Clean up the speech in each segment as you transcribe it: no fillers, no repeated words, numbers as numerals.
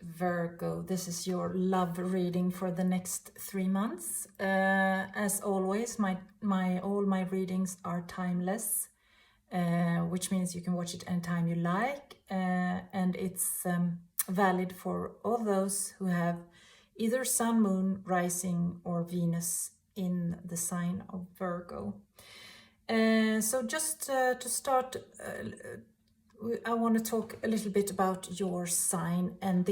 Virgo. This is your love reading for the next 3 months. As always, all my readings are timeless, which means you can watch it anytime you like, and it's valid for all those who have either Sun, Moon, Rising, or Venus in the sign of Virgo. So just to start, I want to talk a little bit about your sign, and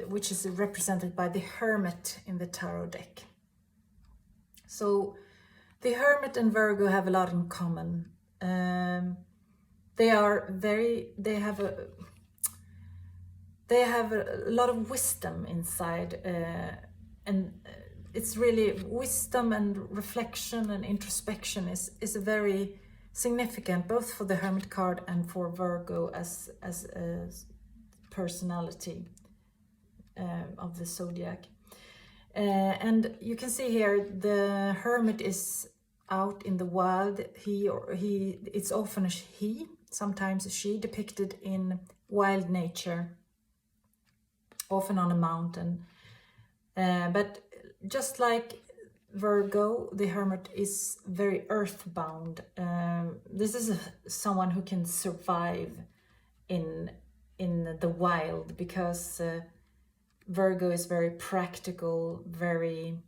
which is represented by the Hermit in the tarot deck. So the Hermit and Virgo have a lot in common. They have a lot of wisdom inside, and it's really wisdom and reflection and introspection is a very significant, both for the Hermit card and for Virgo as a personality of the zodiac. And you can see here the Hermit is out in the wild. It's often a he, sometimes a she, depicted in wild nature, often on a mountain. But just like Virgo, the Hermit is very earthbound. This is someone who can survive in the wild, because Virgo is very practical, very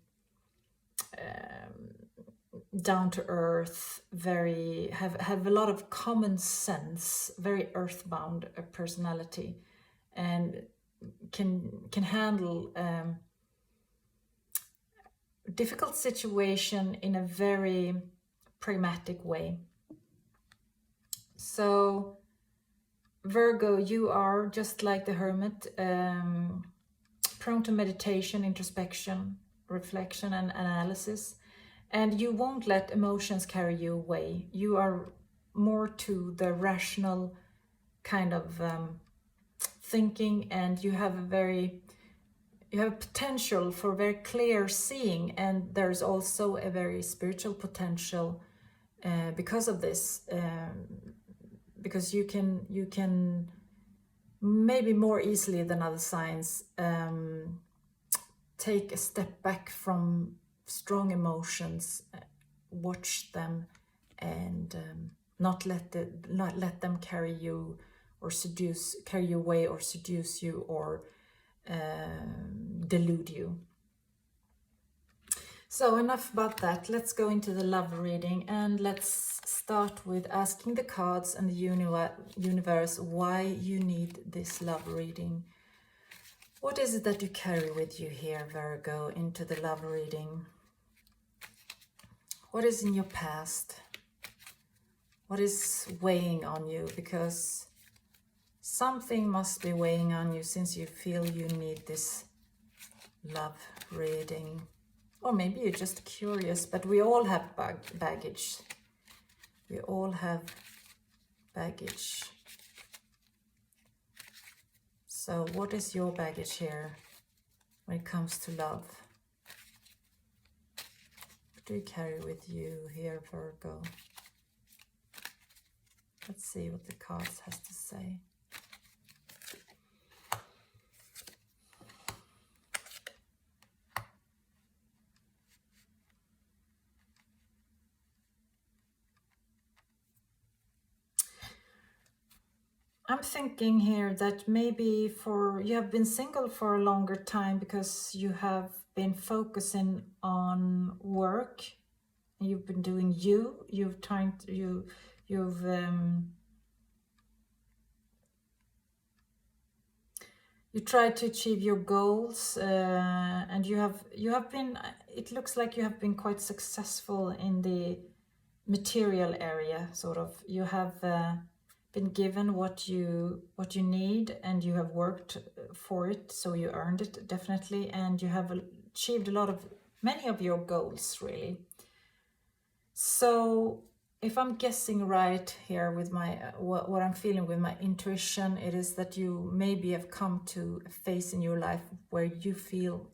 down to earth, have a lot of common sense, very earthbound personality, and can handle difficult situation in a very pragmatic way. So Virgo, you are just like the Hermit, prone to meditation, introspection, reflection, and analysis, and you won't let emotions carry you away. You are more to the rational kind of thinking, and you have potential for very clear seeing, and there's also a very spiritual potential because of this, because you can maybe more easily than other signs take a step back from strong emotions, watch them, and not let them carry you away, or seduce you, or delude you. So enough about that. Let's go into the love reading, and let's start with asking the cards and the universe why you need this love reading. What is it that you carry with you here, Virgo, into the love reading? What is in your past? What is weighing on you? Because something must be weighing on you, since you feel you need this love reading. Or maybe you're just curious, but we all have baggage. We all have baggage. So what is your baggage here when it comes to love? What do you carry with you here, Virgo? Let's see what the cards has to say. I'm thinking here that maybe you have been single for a longer time because you have been focusing on work. You've been doing you try to achieve your goals, and you have been, it looks like you have been quite successful in the material area, sort of. You have been given what you need, and you have worked for it, so you earned it, definitely, and you have achieved many of your goals, really. So if I'm guessing right here with my what I'm feeling with my intuition, it is that you maybe have come to a phase in your life where you feel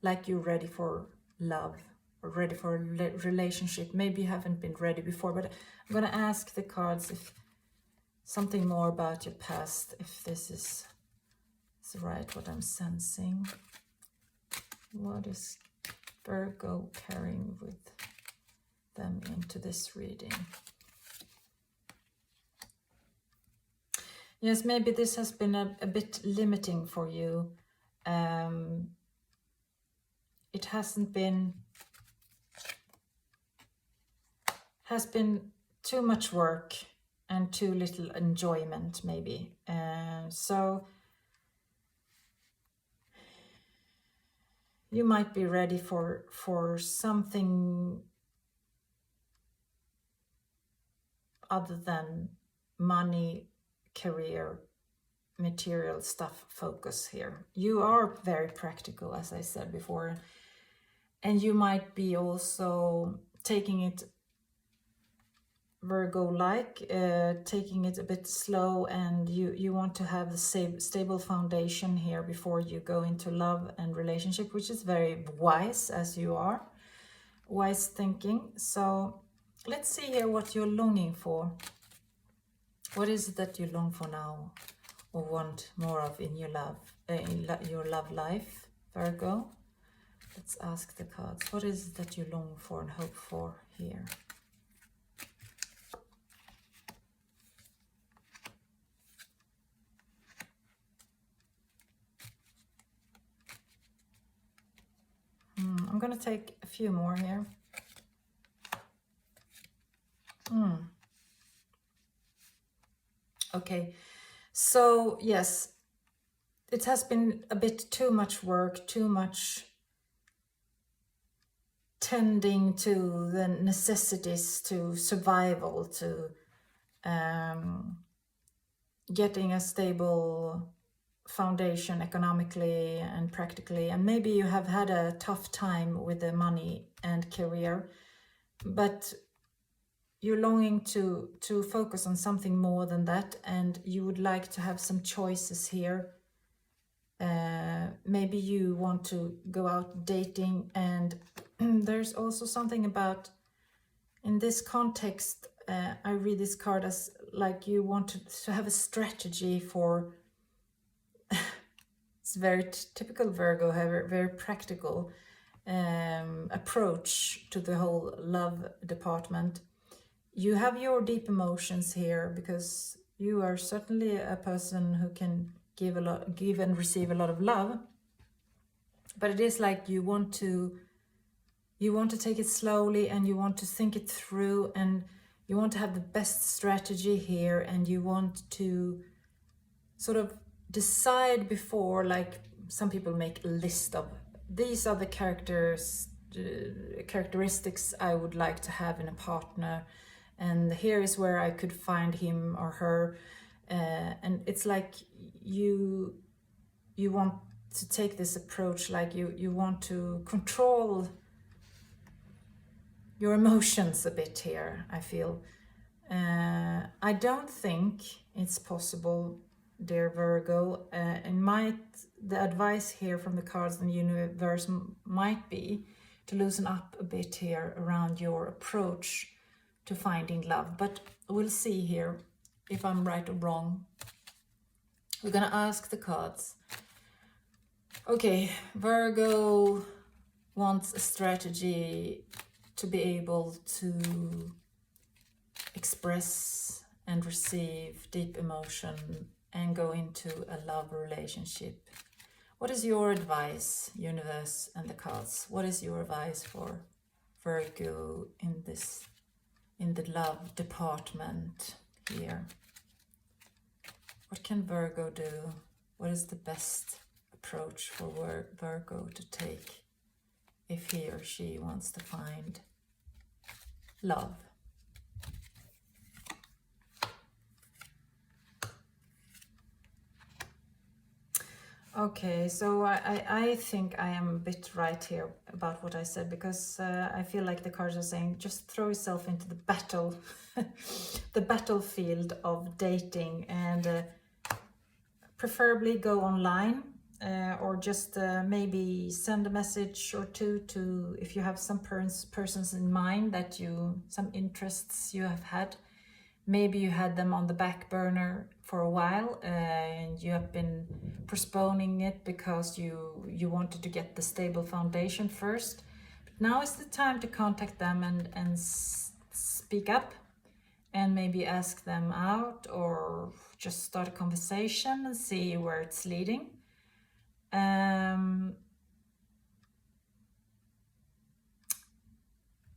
like you're ready for love, or ready for a relationship. Maybe you haven't been ready before, but I'm going to ask the cards if something more about your past, if this is It's right what I'm sensing. What is Virgo carrying with them into this reading? Yes, maybe this has been a bit limiting for you. It has been too much work and too little enjoyment, maybe. So you might be ready for something other than money, career, material stuff focus here. You are very practical, as I said before, and you might be also taking it Virgo-like, taking it a bit slow, and you want to have the stable foundation here before you go into love and relationship, which is very wise, as you are. Wise thinking. So let's see here what you're longing for. What is it that you long for now or want more of in your your love life, Virgo? Let's ask the cards. What is it that you long for and hope for here? I'm going to take a few more here. Okay, so yes, it has been a bit too much work, too much tending to the necessities, to survival, to getting a stable foundation economically and practically. And maybe you have had a tough time with the money and career, but you're longing to focus on something more than that, and you would like to have some choices here. Maybe you want to go out dating, and there's also something about, in this context, I read this card as like you want to have a strategy for it's very typical Virgo, very practical approach to the whole love department. You have your deep emotions here because you are certainly a person who can give and receive a lot of love. But it is like you want to take it slowly, and you want to think it through, and you want to have the best strategy here, and you want to sort of decide before, like some people make a list of these are the characteristics I would like to have in a partner, and here is where I could find him or her, and it's like you want to take this approach, like you want to control your emotions a bit here, I feel. I don't think it's possible, dear Virgo, and the advice here from the cards and the universe might be to loosen up a bit here around your approach to finding love. But we'll see here if I'm right or wrong. We're gonna ask the cards. Okay, Virgo wants a strategy to be able to express and receive deep emotion and go into a love relationship. What is your advice, universe and the cards? What is your advice for Virgo in the love department here? What can Virgo do? What is the best approach for Virgo to take if he or she wants to find love? Okay, so I think I am a bit right here about what I said, because I feel like the cards are saying just throw yourself into the battle, the battlefield of dating, and preferably go online, or just maybe send a message or two to, if you have some persons in mind that some interests you have had, maybe you had them on the back burner for a while, and you have been postponing it because you wanted to get the stable foundation first. But now is the time to contact them and speak up, and maybe ask them out, or just start a conversation and see where it's leading.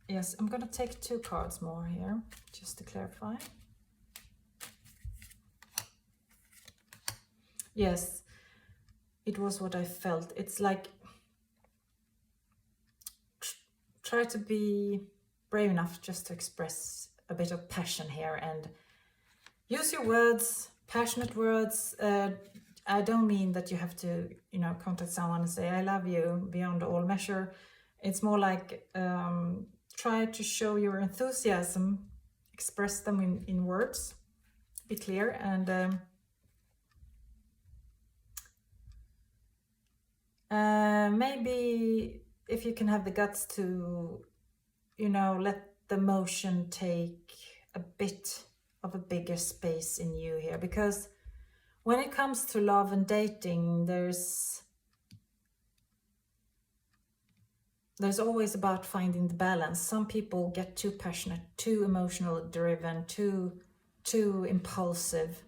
Yes, I'm going to take 2 cards more here, just to clarify. Yes, it was what I felt. It's like, try to be brave enough just to express a bit of passion here and use your words, passionate words. I don't mean that you have to, contact someone and say, I love you beyond all measure. It's more like, try to show your enthusiasm, express them in words, be clear, and maybe if you can have the guts to, let the emotion take a bit of a bigger space in you here, because when it comes to love and dating, there's always about finding the balance. Some people get too passionate, too emotional driven, too impulsive,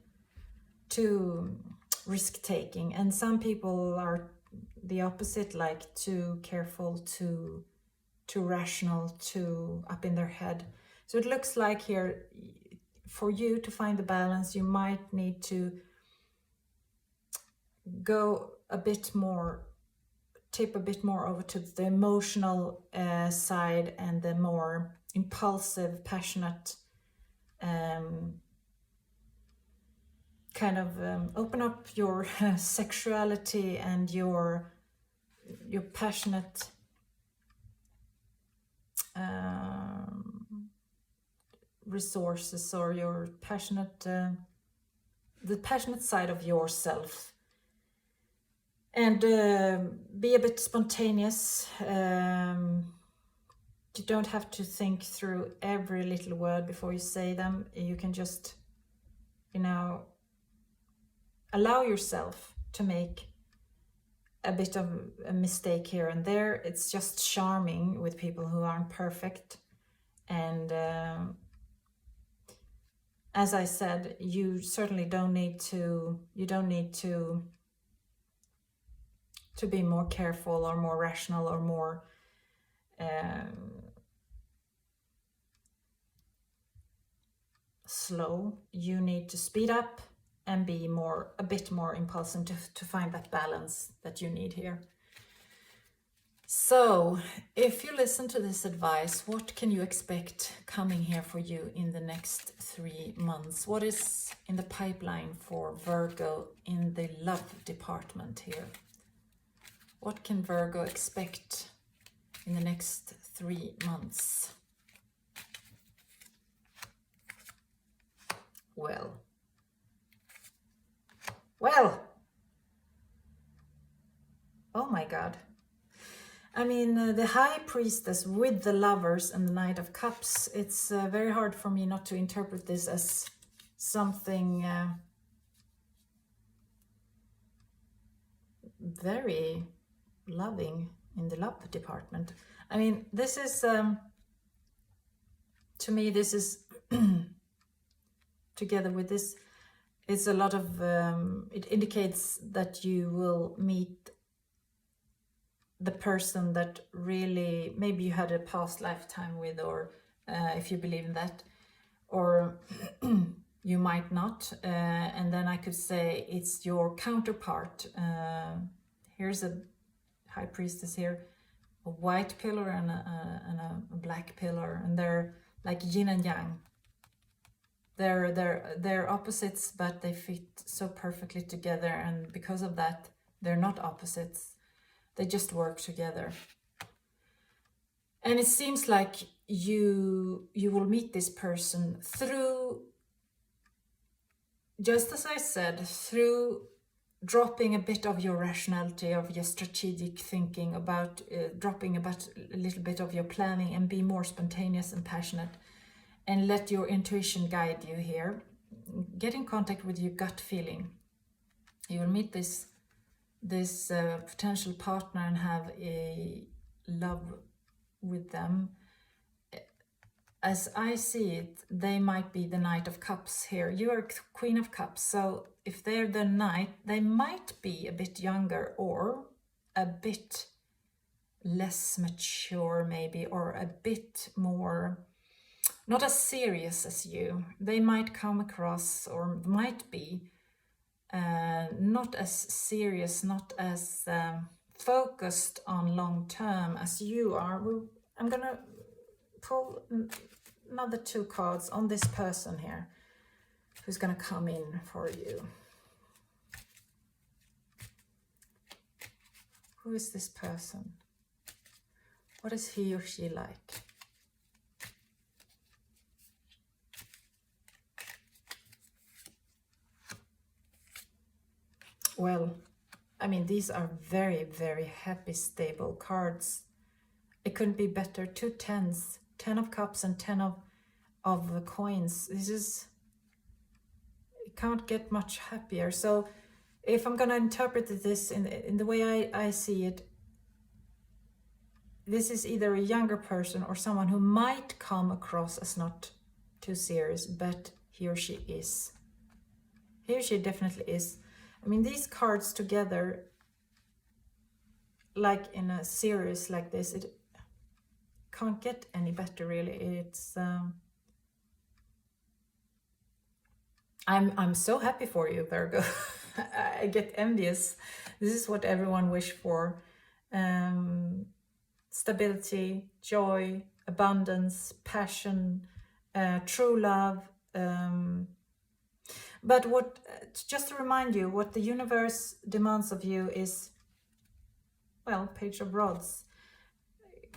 too risk-taking, and some people are the opposite, like too careful, too rational, too up in their head. So it looks like here, for you to find the balance, you might need to go a bit more, tip a bit more over to the emotional side, and the more impulsive, passionate, kind of open up your sexuality and your passionate resources, or your passionate the passionate side of yourself, and be a bit spontaneous. You don't have to think through every little word before you say them. You can just, allow yourself to make a bit of a mistake here and there. It's just charming with people who aren't perfect. And as I said, you certainly don't need to be more careful or more rational or more slow. You need to speed up and be a bit more impulsive to find that balance that you need here. So if you listen to this advice, what can you expect coming here for you in the next 3 months? What is in the pipeline for Virgo in the love department here? What can Virgo expect in the next 3 months? Well, oh my God. I mean, the High Priestess with the Lovers and the Knight of Cups, it's very hard for me not to interpret this as something very loving in the love department. I mean, this is, to me, this is, together with this, it's a lot of, it indicates that you will meet the person that really, maybe you had a past lifetime with, or if you believe in that, or you might not. And then I could say it's your counterpart. Here's a High Priestess here, a white pillar and a black pillar, and they're like yin and yang. They're opposites, but they fit so perfectly together, and because of that, they're not opposites. They just work together. And it seems like you will meet this person through, just as I said, through dropping a bit of your rationality, of your strategic thinking, about dropping a little bit of your planning, and be more spontaneous and passionate. and let your intuition guide you here. Get in contact with your gut feeling. You will meet this potential partner and have a love with them. As I see it, they might be the Knight of Cups here. You are Queen of Cups, so if they're the Knight, they might be a bit younger or a bit less mature maybe, or a bit more, not as serious as you. They might come across, or might be, not as serious, not as focused on long term as you are. I'm gonna pull another 2 cards on this person here who's gonna come in for you. Who is this person? What is he or she like? Well, I mean, these are very, very happy, stable cards. It couldn't be better. 2 tens, 10 of cups and 10 of coins. This is, it can't get much happier. So if I'm going to interpret this in the way I see it, this is either a younger person or someone who might come across as not too serious, but he or she is. He or she definitely is. I mean, these cards together, like in a series like this, it can't get any better, really. It's I'm so happy for you, Virgo. I get envious. This is what everyone wish for. Stability, joy, abundance, passion, true love. But what, just to remind you, what the universe demands of you is, well, Page of Rods,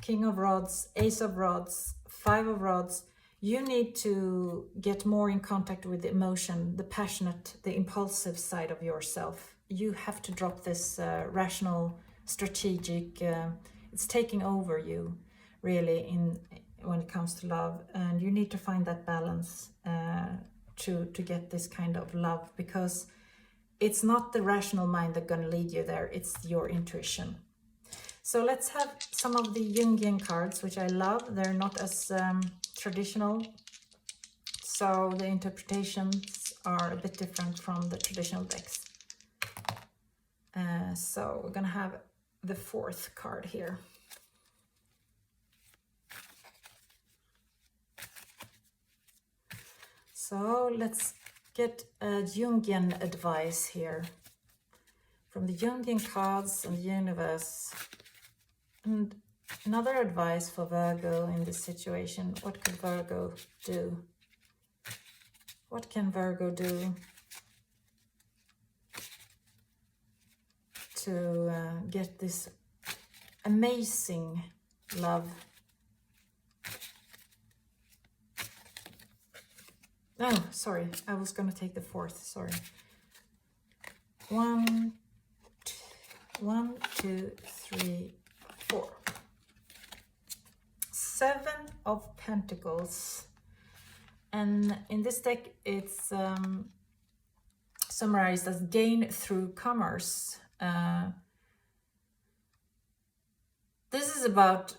King of Rods, Ace of Rods, 5 of Rods. You need to get more in contact with the emotion, the passionate, the impulsive side of yourself. You have to drop this rational, strategic, it's taking over you, really, when it comes to love. And you need to find that balance to get this kind of love, because it's not the rational mind that's going to lead you there, it's your intuition. So let's have some of the Jungian cards, which I love. They're not as traditional, so the interpretations are a bit different from the traditional decks. So we're gonna have the 4th card here. So let's get a Jungian advice here from the Jungian cards and the universe. And another advice for Virgo in this situation. What could Virgo do? What can Virgo do to get this amazing love? Oh, sorry, I was going to take the 4th, sorry. 1, 2, 3, 4. 7 of Pentacles. And in this deck, it's summarized as gain through commerce. This is about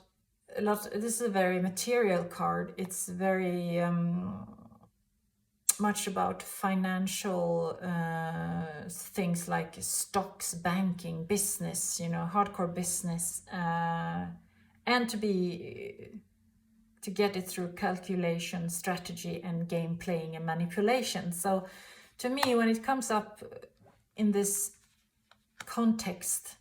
a lot. This is a very material card. It's very much about financial things like stocks, banking, business, you know, hardcore business, and to get it through calculation, strategy, and game playing and manipulation. So to me, when it comes up in this context,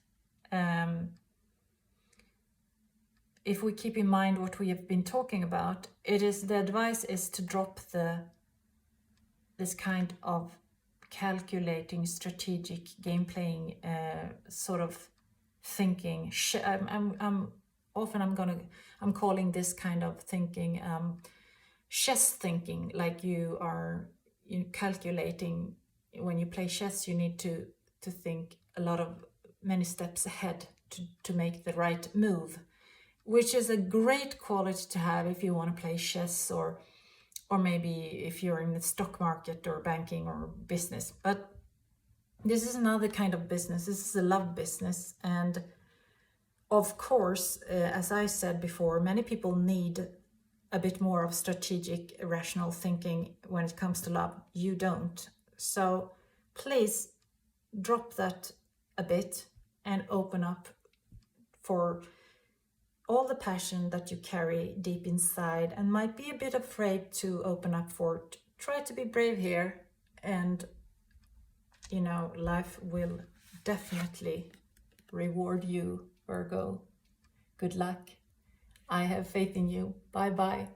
if we keep in mind what we have been talking about, the advice is to drop this kind of calculating, strategic, game playing sort of thinking. I'm calling this kind of thinking chess thinking, like you are calculating. When you play chess, you need to think many steps ahead to make the right move, which is a great quality to have if you want to play chess or or maybe if you're in the stock market or banking or business. But this is another kind of business. This is a love business. And of course, as I said before, many people need a bit more of strategic, rational thinking when it comes to love. You don't. So please drop that a bit and open up for all the passion that you carry deep inside and might be a bit afraid to open up for it. Try to be brave here, and you know, life will definitely reward you, Virgo. Good luck. I have faith in you. Bye bye.